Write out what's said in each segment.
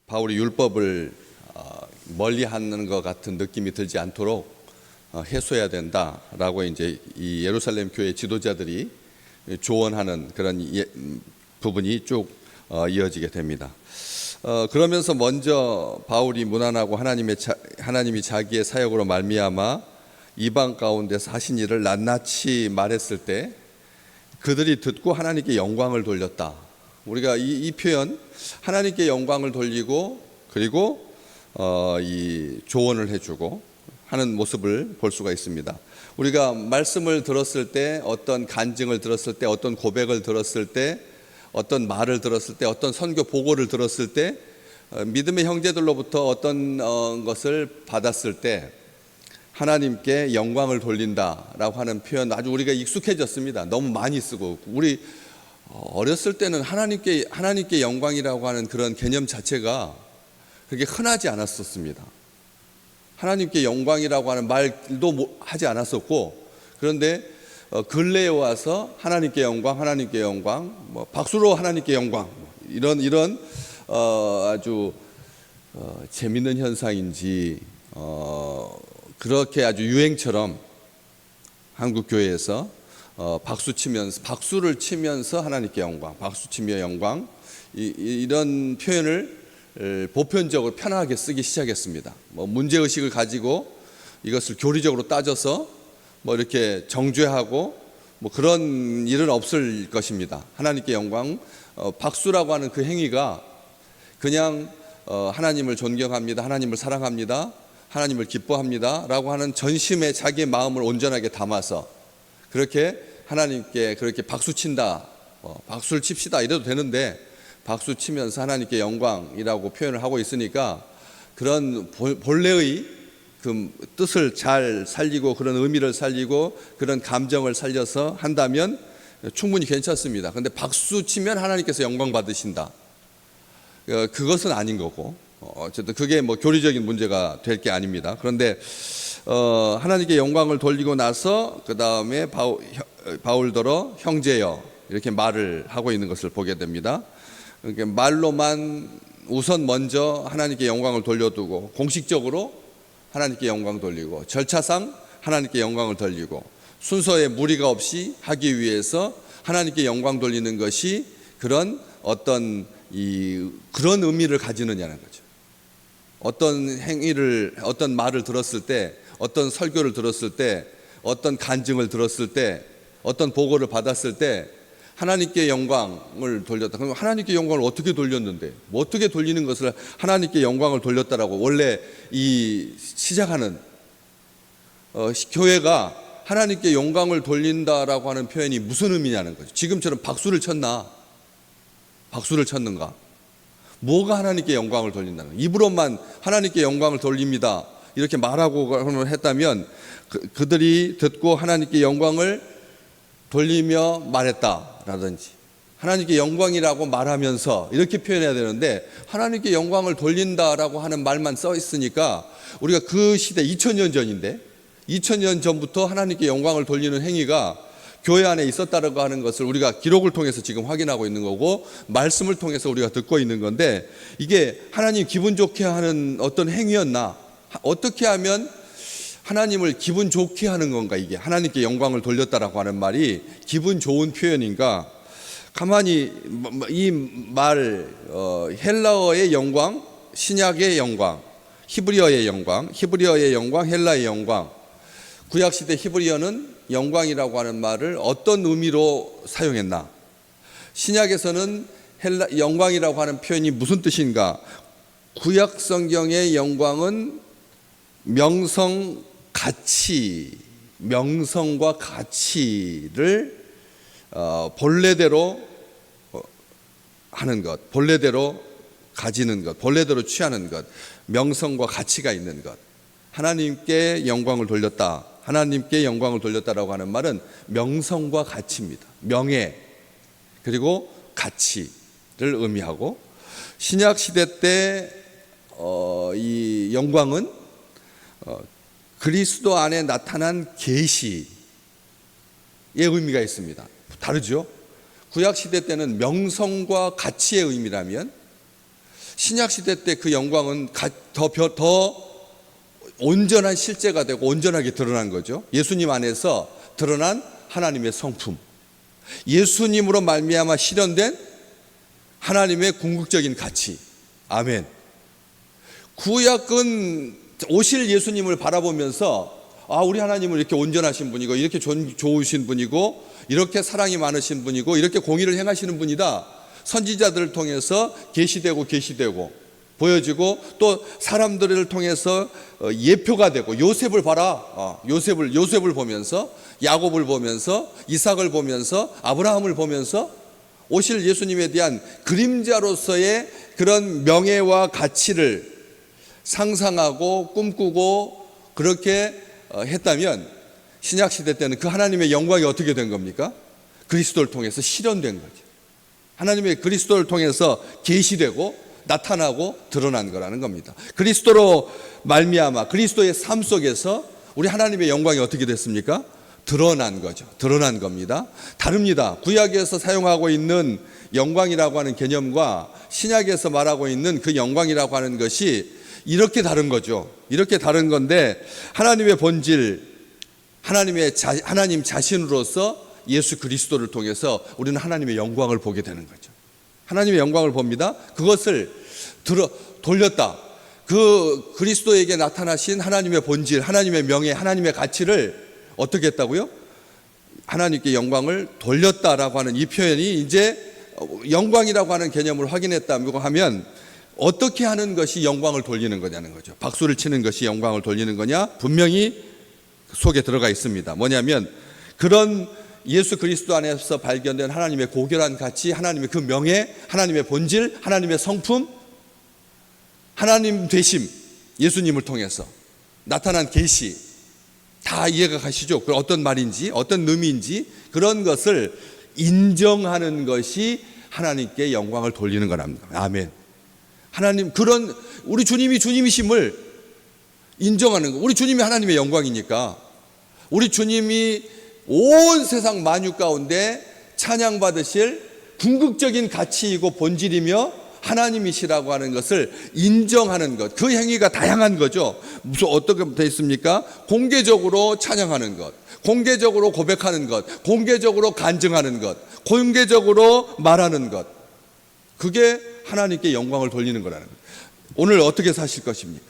바울이 율법을 멀리하는 것 같은 느낌이 들지 않도록 해소해야 된다라고 이제 이 예루살렘 교회 지도자들이 조언하는 그런 부분이 쭉 이어지게 됩니다. 그러면서 먼저 바울이 무난하고 하나님이 자기의 사역으로 말미암아 이방 가운데서 하신 일을 낱낱이 말했을 때 그들이 듣고 하나님께 영광을 돌렸다. 우리가 이 표현 하나님께 영광을 돌리고 그리고 이 조언을 해주고 하는 모습을 볼 수가 있습니다. 우리가 말씀을 들었을 때, 어떤 간증을 들었을 때, 어떤 고백을 들었을 때, 어떤 말을 들었을 때, 어떤 선교 보고를 들었을 때, 믿음의 형제들로부터 어떤 것을 받았을 때 하나님께 영광을 돌린다라고 하는 표현 아주 우리가 익숙해졌습니다. 너무 많이 쓰고 우리 어렸을 때는 하나님께 영광이라고 하는 그런 개념 자체가 그렇게 흔하지 않았었습니다. 하나님께 영광이라고 하는 말도 하지 않았었고, 그런데 근래에 와서 하나님께 영광, 박수로 하나님께 영광, 이런 아주 재밌는 현상인지 그렇게 아주 유행처럼 한국 교회에서 박수를 치면서 하나님께 영광, 박수치며 영광, 이런 표현을 보편적으로 편하게 쓰기 시작했습니다. 문제의식을 가지고 이것을 교리적으로 따져서 이렇게 정죄하고 그런 일은 없을 것입니다. 하나님께 영광, 박수라고 하는 그 행위가 그냥 하나님을 존경합니다, 하나님을 사랑합니다, 하나님을 기뻐합니다 라고 하는 전심에 자기의 마음을 온전하게 담아서 그렇게 하나님께 그렇게 박수친다, 박수를 칩시다 이래도 되는데, 박수 치면서 하나님께 영광이라고 표현을 하고 있으니까 그런 본래의 그 뜻을 잘 살리고 그런 의미를 살리고 그런 감정을 살려서 한다면 충분히 괜찮습니다. 그런데 박수 치면 하나님께서 영광 받으신다, 그것은 아닌 거고, 어쨌든 그게 교리적인 문제가 될 게 아닙니다. 그런데 하나님께 영광을 돌리고 나서 그 다음에 바울더러 형제여 이렇게 말을 하고 있는 것을 보게 됩니다. 그러니까 말로만 우선 먼저 하나님께 영광을 돌려두고 공식적으로 하나님께 영광 돌리고 절차상 하나님께 영광을 돌리고 순서에 무리가 없이 하기 위해서 하나님께 영광 돌리는 것이 그런 어떤 그런 의미를 가지느냐는 거죠. 어떤 행위를, 어떤 말을 들었을 때, 어떤 설교를 들었을 때, 어떤 간증을 들었을 때, 어떤 보고를 받았을 때 하나님께 영광을 돌렸다. 그럼 하나님께 영광을 어떻게 돌렸는데, 어떻게 돌리는 것을 하나님께 영광을 돌렸다라고 원래 시작하는 교회가 하나님께 영광을 돌린다라고 하는 표현이 무슨 의미냐는 거죠. 지금처럼 박수를 쳤는가? 뭐가 하나님께 영광을 돌린다는 거예요? 입으로만 하나님께 영광을 돌립니다 이렇게 말하고 했다면 그들이 듣고 하나님께 영광을 돌리며 말했다라든지 하나님께 영광이라고 말하면서 이렇게 표현해야 되는데, 하나님께 영광을 돌린다라고 하는 말만 써 있으니까 우리가 그 시대 2000년 전인데 2000년 전부터 하나님께 영광을 돌리는 행위가 교회 안에 있었다라고 하는 것을 우리가 기록을 통해서 지금 확인하고 있는 거고 말씀을 통해서 우리가 듣고 있는 건데, 이게 하나님 기분 좋게 하는 어떤 행위였나? 어떻게 하면 하나님을 기분 좋게 하는 건가? 이게 하나님께 영광을 돌렸다라고 하는 말이 기분 좋은 표현인가? 가만히 이 말 헬라어의 영광, 신약의 영광, 히브리어의 영광, 헬라의 영광, 구약시대 히브리어는 영광이라고 하는 말을 어떤 의미로 사용했나? 신약에서는 영광이라고 하는 표현이 무슨 뜻인가? 구약 성경의 영광은 명성과 가치를 본래대로 하는 것, 본래대로 가지는 것, 본래대로 취하는 것, 명성과 가치가 있는 것. 하나님께 영광을 돌렸다. 하나님께 영광을 돌렸다라고 하는 말은 명성과 가치입니다. 명예 그리고 가치를 의미하고, 신약 시대 때 이 영광은 그리스도 안에 나타난 계시의 의미가 있습니다. 다르죠? 구약 시대 때는 명성과 가치의 의미라면 신약 시대 때 그 영광은 더 온전한 실제가 되고 온전하게 드러난 거죠. 예수님 안에서 드러난 하나님의 성품, 예수님으로 말미암아 실현된 하나님의 궁극적인 가치. 아멘. 구약은 오실 예수님을 바라보면서 우리 하나님은 이렇게 온전하신 분이고 이렇게 좋으신 분이고 이렇게 사랑이 많으신 분이고 이렇게 공의를 행하시는 분이다. 선지자들을 통해서 계시되고 보여지고 또 사람들을 통해서 예표가 되고 요셉을 봐라. 요셉을 보면서 야곱을 보면서 이삭을 보면서 아브라함을 보면서 오실 예수님에 대한 그림자로서의 그런 명예와 가치를 상상하고 꿈꾸고 그렇게 했다면 신약 시대 때는 그 하나님의 영광이 어떻게 된 겁니까? 그리스도를 통해서 실현된 거죠. 하나님의 그리스도를 통해서 계시되고 나타나고 드러난 거라는 겁니다. 그리스도로 말미암아 그리스도의 삶 속에서 우리 하나님의 영광이 어떻게 됐습니까? 드러난 거죠. 드러난 겁니다. 다릅니다. 구약에서 사용하고 있는 영광이라고 하는 개념과 신약에서 말하고 있는 그 영광이라고 하는 것이 이렇게 다른 거죠. 이렇게 다른 건데 하나님의 본질, 하나님 자신으로서 예수 그리스도를 통해서 우리는 하나님의 영광을 보게 되는 거죠. 하나님의 영광을 봅니다. 그것을 돌렸다. 그 그리스도에게 나타나신 하나님의 본질, 하나님의 명예, 하나님의 가치를 어떻게 했다고요? 하나님께 영광을 돌렸다라고 하는 이 표현이 이제 영광이라고 하는 개념을 확인했다고 하면 어떻게 하는 것이 영광을 돌리는 거냐는 거죠. 박수를 치는 것이 영광을 돌리는 거냐? 분명히 속에 들어가 있습니다. 뭐냐면 그런 예수 그리스도 안에서 발견된 하나님의 고결한 가치, 하나님의 그 명예, 하나님의 본질, 하나님의 성품, 하나님 되심, 예수님을 통해서 나타난 계시 다 이해가 가시죠? 그 어떤 말인지 어떤 의미인지 그런 것을 인정하는 것이 하나님께 영광을 돌리는 거랍니다. 아멘. 하나님 그런 우리 주님이 주님이심을 인정하는 거. 우리 주님이 하나님의 영광이니까 우리 주님이 온 세상 만유 가운데 찬양받으실 궁극적인 가치이고 본질이며 하나님이시라고 하는 것을 인정하는 것. 그 행위가 다양한 거죠. 무슨 어떻게 되어 있습니까? 공개적으로 찬양하는 것, 공개적으로 고백하는 것, 공개적으로 간증하는 것, 공개적으로 말하는 것. 그게 하나님께 영광을 돌리는 거라는 거예요. 오늘 어떻게 사실 것입니까?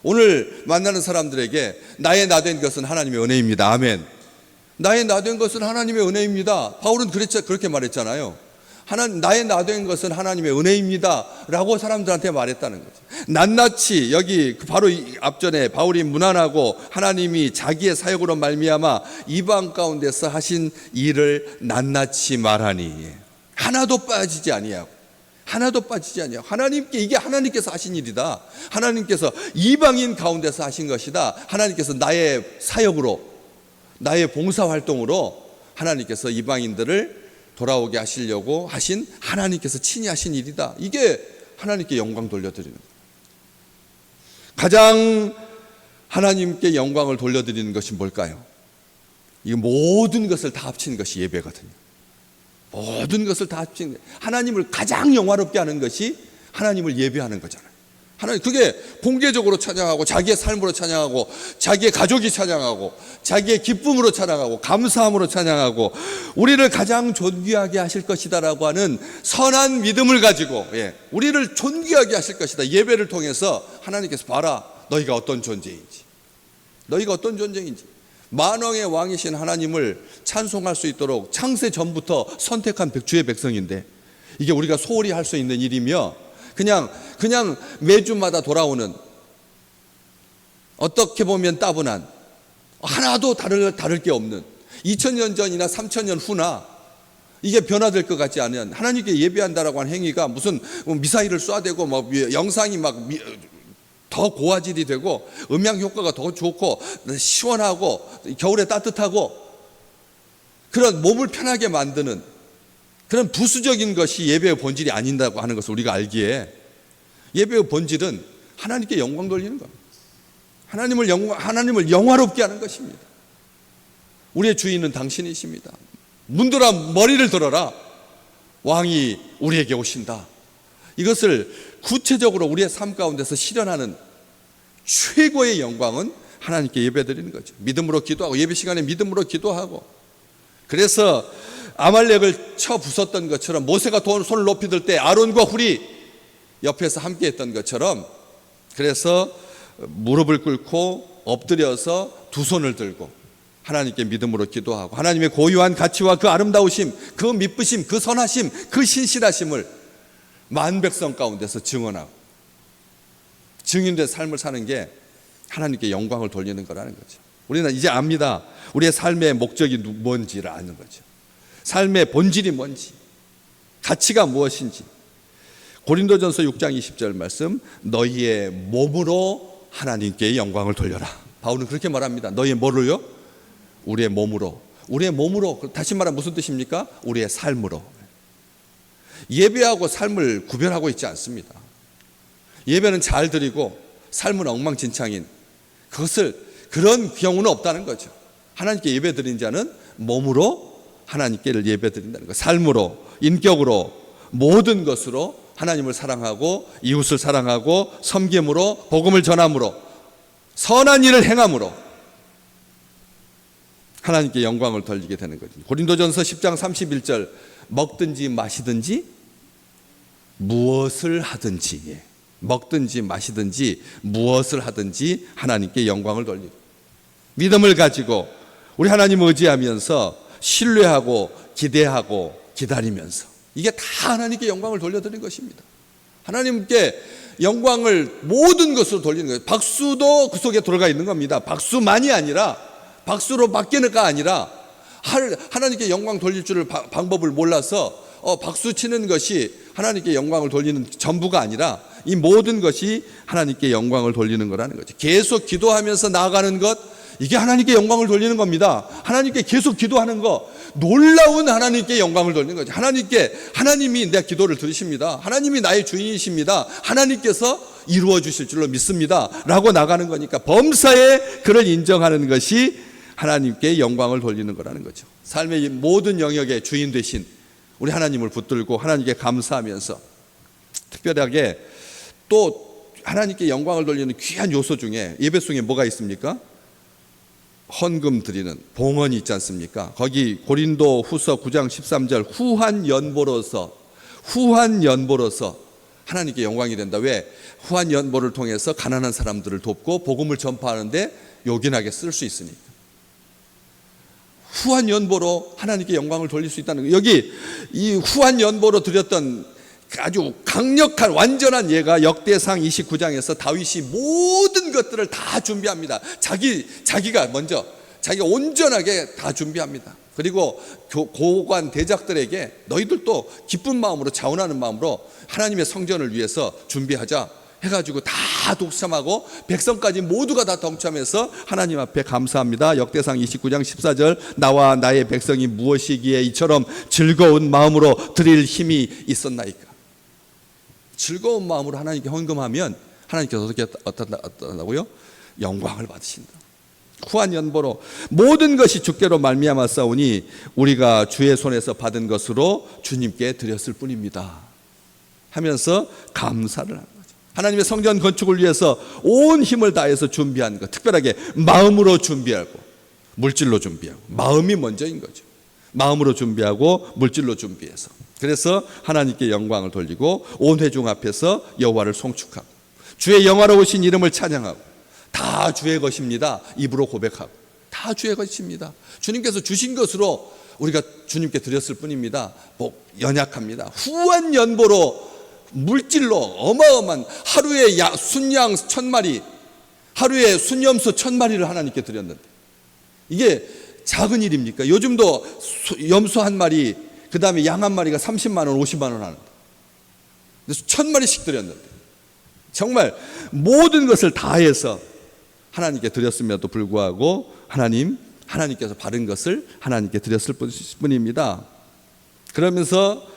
오늘 만나는 사람들에게 나의 나된 것은 하나님의 은혜입니다. 아멘. 나의 나된 것은 하나님의 은혜입니다. 바울은 그렇게 말했잖아요. 나의 나된 것은 하나님의 은혜입니다 라고 사람들한테 말했다는 거죠. 낱낱이 여기 바로 앞전에 바울이 문안하고 하나님이 자기의 사역으로 말미암아 이방 가운데서 하신 일을 낱낱이 말하니 하나도 빠지지 아니하고 하나님께 이게 하나님께서 하신 일이다. 하나님께서 이방인 가운데서 하신 것이다. 하나님께서 나의 사역으로 나의 봉사활동으로 하나님께서 이방인들을 돌아오게 하시려고 하신 하나님께서 친히 하신 일이다. 이게 하나님께 영광 돌려드리는 거예요. 가장 하나님께 영광을 돌려드리는 것이 뭘까요? 이 모든 것을 다 합친 것이 예배거든요. 모든 것을 다 합친 하나님을 가장 영화롭게 하는 것이 하나님을 예배하는 거잖아요. 하나님 그게 공개적으로 찬양하고 자기의 삶으로 찬양하고 자기의 가족이 찬양하고 자기의 기쁨으로 찬양하고 감사함으로 찬양하고 우리를 가장 존귀하게 하실 것이다라고 하는 선한 믿음을 가지고 우리를 존귀하게 하실 것이다. 예배를 통해서 하나님께서 봐라 너희가 어떤 존재인지 만왕의 왕이신 하나님을 찬송할 수 있도록 창세 전부터 선택한 주의 백성인데 이게 우리가 소홀히 할 수 있는 일이며 그냥 매주마다 돌아오는 어떻게 보면 따분한 하나도 다를 게 없는 2000년 전이나 3000년 후나 이게 변화될 것 같지 않은 하나님께 예배한다라고 하는 행위가 무슨 미사일을 쏴대고 막 영상이 막 더 고화질이 되고 음향 효과가 더 좋고 시원하고 겨울에 따뜻하고 그런 몸을 편하게 만드는 그런 부수적인 것이 예배의 본질이 아닌다고 하는 것을 우리가 알기에 예배의 본질은 하나님께 영광 돌리는 겁니다. 하나님을 영화롭게 하는 것입니다. 우리의 주인은 당신이십니다. 문들아 머리를 들어라. 왕이 우리에게 오신다. 이것을 구체적으로 우리의 삶 가운데서 실현하는 최고의 영광은 하나님께 예배드리는 거죠. 믿음으로 기도하고, 예배 시간에 믿음으로 기도하고. 그래서 아말렉을 쳐 부쉈던 것처럼 모세가 손을 높이 들 때 아론과 훌이 옆에서 함께 했던 것처럼, 그래서 무릎을 꿇고 엎드려서 두 손을 들고 하나님께 믿음으로 기도하고, 하나님의 고유한 가치와 그 아름다우심, 그 미쁘심, 그 선하심, 그 신실하심을 만 백성 가운데서 증언하고 증인된 삶을 사는 게 하나님께 영광을 돌리는 거라는 거죠. 우리는 이제 압니다. 우리의 삶의 목적이 뭔지를 아는 거죠. 삶의 본질이 뭔지, 가치가 무엇인지. 고린도전서 6장 20절 말씀, 너희의 몸으로 하나님께 영광을 돌려라. 바울은 그렇게 말합니다. 너희의 뭐로요? 우리의 몸으로. 우리의 몸으로, 다시 말하면 무슨 뜻입니까? 우리의 삶으로. 예배하고 삶을 구별하고 있지 않습니다. 예배는 잘 드리고 삶은 엉망진창인, 그런 경우는 없다는 거죠. 하나님께 예배 드린 자는 몸으로 하나님께 예배 드린다는 것, 삶으로, 인격으로, 모든 것으로 하나님을 사랑하고 이웃을 사랑하고 섬김으로, 복음을 전함으로, 선한 일을 행함으로 하나님께 영광을 돌리게 되는 거죠. 고린도전서 10장 31절, 먹든지 마시든지 무엇을 하든지, 먹든지 마시든지 무엇을 하든지 하나님께 영광을 돌리고, 믿음을 가지고 우리 하나님 의지하면서 신뢰하고 기대하고 기다리면서, 이게 다 하나님께 영광을 돌려드리는 것입니다. 하나님께 영광을 모든 것으로 돌리는 거예요. 박수도 그 속에 들어가 있는 겁니다. 박수만이 아니라, 박수로 바뀌는가 아니라, 하나님께 영광 돌릴 줄을 방법을 몰라서 박수 치는 것이 하나님께 영광을 돌리는 전부가 아니라, 이 모든 것이 하나님께 영광을 돌리는 거라는 거죠. 계속 기도하면서 나아가는 것, 이게 하나님께 영광을 돌리는 겁니다. 하나님께 계속 기도하는 거, 놀라운 하나님께 영광을 돌리는 거죠. 하나님이 내 기도를 들으십니다. 하나님이 나의 주인이십니다. 하나님께서 이루어 주실 줄로 믿습니다 라고 나가는 거니까, 범사에 그를 인정하는 것이 하나님께 영광을 돌리는 거라는 거죠. 삶의 모든 영역의 주인 되신 우리 하나님을 붙들고 하나님께 감사하면서, 특별하게 또 하나님께 영광을 돌리는 귀한 요소 중에 예배 속에 뭐가 있습니까? 헌금 드리는 봉헌이 있지 않습니까? 거기 고린도 후서 9장 13절, 후한 연보로서 하나님께 영광이 된다. 왜? 후한 연보를 통해서 가난한 사람들을 돕고 복음을 전파하는데 요긴하게 쓸 수 있으니까. 후한 연보로 하나님께 영광을 돌릴 수 있다는 거예요. 여기 이 후한 연보로 드렸던 아주 강력한 완전한 예가 역대상 29장에서 다윗이 모든 것들을 다 준비합니다. 자기가 온전하게 다 준비합니다. 그리고 고관 대작들에게 너희들도 기쁜 마음으로, 자원하는 마음으로 하나님의 성전을 위해서 준비하자 해가지고 다 독참하고 백성까지 모두가 다 동참해서 하나님 앞에 감사합니다. 역대상 29장 14절, 나와 나의 백성이 무엇이기에 이처럼 즐거운 마음으로 드릴 힘이 있었나이까. 즐거운 마음으로 하나님께 헌금하면 하나님께서 어떻게 어떤다고요? 영광을 받으신다. 후한 연보로 모든 것이 주께로 말미암아 싸우니 우리가 주의 손에서 받은 것으로 주님께 드렸을 뿐입니다 하면서 감사를 하는 거죠. 하나님의 성전 건축을 위해서 온 힘을 다해서 준비한 것, 특별하게 마음으로 준비하고 물질로 준비하고, 마음이 먼저인 거죠. 마음으로 준비하고 물질로 준비해서, 그래서 하나님께 영광을 돌리고 온 회중 앞에서 여호와를 송축하고 주의 영화로우신 이름을 찬양하고, 다 주의 것입니다. 입으로 고백하고, 다 주의 것입니다. 주님께서 주신 것으로 우리가 주님께 드렸을 뿐입니다. 연약합니다. 후한 연보로 물질로 어마어마한, 하루에 순양 1000마리, 하루에 순염소 1000마리를 하나님께 드렸는데 이게 작은 일입니까? 요즘도 염소 한 마리, 그 다음에 양 한 마리가 30만 원, 50만 원 하는데 1000마리씩 드렸는데, 정말 모든 것을 다해서 하나님께 드렸음에도 불구하고 하나님께서 바른 것을 하나님께 드렸을 뿐입니다. 그러면서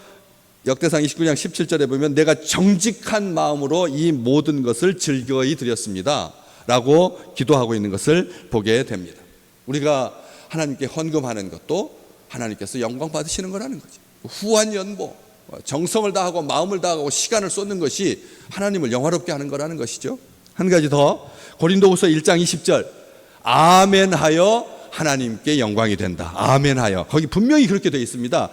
역대상 29장 17절에 보면 내가 정직한 마음으로 이 모든 것을 즐거이 드렸습니다 라고 기도하고 있는 것을 보게 됩니다. 우리가 하나님께 헌금하는 것도 하나님께서 영광 받으시는 거라는 거죠. 후한 연보, 정성을 다하고 마음을 다하고 시간을 쏟는 것이 하나님을 영화롭게 하는 거라는 것이죠. 한 가지 더, 고린도후서 1장 20절, 아멘하여 하나님께 영광이 된다. 아멘하여. 거기 분명히 그렇게 되어 있습니다.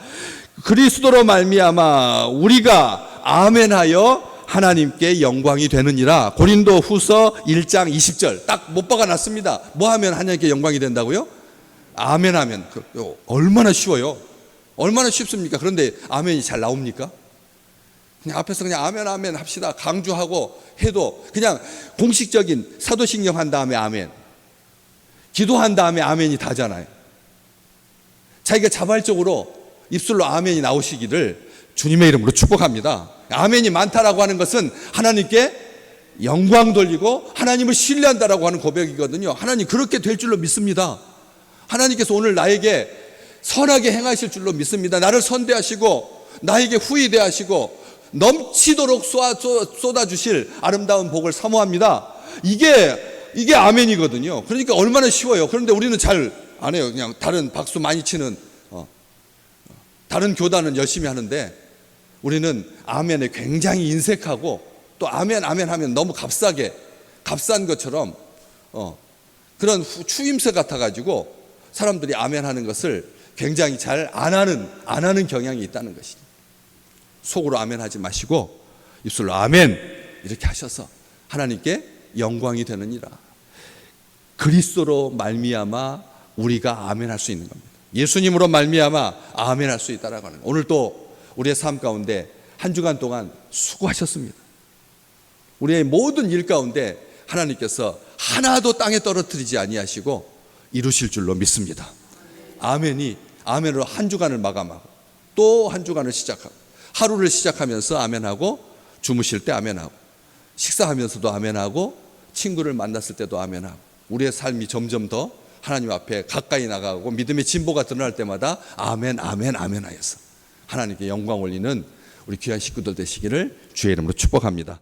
그리스도로 말미암아 우리가 아멘하여 하나님께 영광이 되느니라. 고린도후서 1장 20절 딱 못 박아놨습니다. 뭐 하면 하나님께 영광이 된다고요? 아멘하면. 얼마나 쉬워요. 얼마나 쉽습니까? 그런데 아멘이 잘 나옵니까? 그냥 앞에서 그냥 아멘 아멘 합시다 강조하고 해도 그냥 공식적인 사도신경 한 다음에 아멘, 기도한 다음에 아멘이 다잖아요. 자기가 자발적으로 입술로 아멘이 나오시기를 주님의 이름으로 축복합니다. 아멘이 많다라고 하는 것은 하나님께 영광 돌리고 하나님을 신뢰한다라고 하는 고백이거든요. 하나님 그렇게 될 줄로 믿습니다. 하나님께서 오늘 나에게 선하게 행하실 줄로 믿습니다. 나를 선대하시고 나에게 후히 대하시고 넘치도록 쏟아주실 아름다운 복을 사모합니다. 이게 아멘이거든요. 그러니까 얼마나 쉬워요. 그런데 우리는 잘 안 해요. 그냥 다른 박수 많이 치는 다른 교단은 열심히 하는데 우리는 아멘에 굉장히 인색하고 또 아멘 아멘 하면 너무 값싼 것처럼 그런 추임새 같아가지고 사람들이 아멘 하는 것을 굉장히 잘 안 하는 경향이 있다는 것이죠. 속으로 아멘 하지 마시고 입술로 아멘 이렇게 하셔서 하나님께 영광이 되느니라. 그리스도로 말미암아 우리가 아멘 할 수 있는 겁니다. 예수님으로 말미암아 아멘 할 수 있다라고 하는 거예요. 오늘 또 우리의 삶 가운데 한 주간 동안 수고하셨습니다. 우리의 모든 일 가운데 하나님께서 하나도 땅에 떨어뜨리지 아니하시고 이루실 줄로 믿습니다. 아멘으로 한 주간을 마감하고 또 한 주간을 시작하고 하루를 시작하면서 아멘하고 주무실 때 아멘하고 식사하면서도 아멘하고 친구를 만났을 때도 아멘하고 우리의 삶이 점점 더 하나님 앞에 가까이 나가고 믿음의 진보가 드러날 때마다 아멘 하여서 하나님께 영광 올리는 우리 귀한 식구들 되시기를 주의 이름으로 축복합니다.